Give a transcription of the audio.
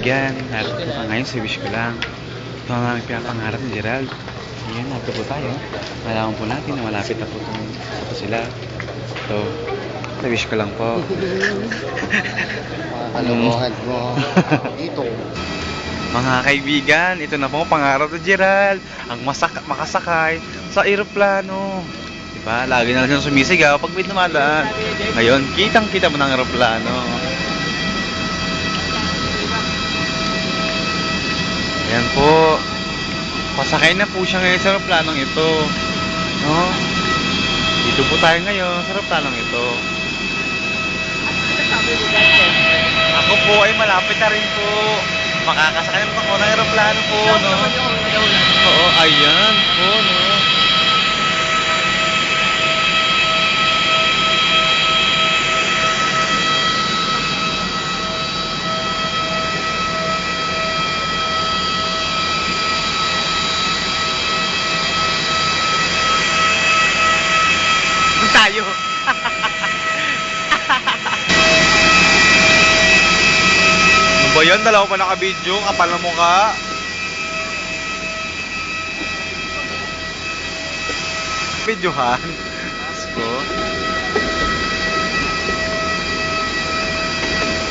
Yan, narito po ka ngayon sa wish ko lang. Ito ang aming pinapangarap ni Gerald. Ayan, narito po tayo. Malaman po natin na malapit na po sila. Ito, sa wish ko lang po. Kalokohan mo. Dito. Mga kaibigan, ito na po ang pangarap ni Gerald. Ang makasakay sa eroplano. Diba? Lagi na lang siya sumisigaw pag may dumadaan. Ngayon, kitang-kita mo ng eroplano. Ayan po. Pasakay na po siya ngayon sa eroplanong ito. No? Dito po tayo ngayon sa eroplanong ito. Ako po ay malapit na rin po. Makakasakay naman ako ng eroplano po, no? Oo, ayan po, no? Tayo. Ano ba yan? Dalawa pa naka-video. Kapal na mukha. Videohan. Let's go.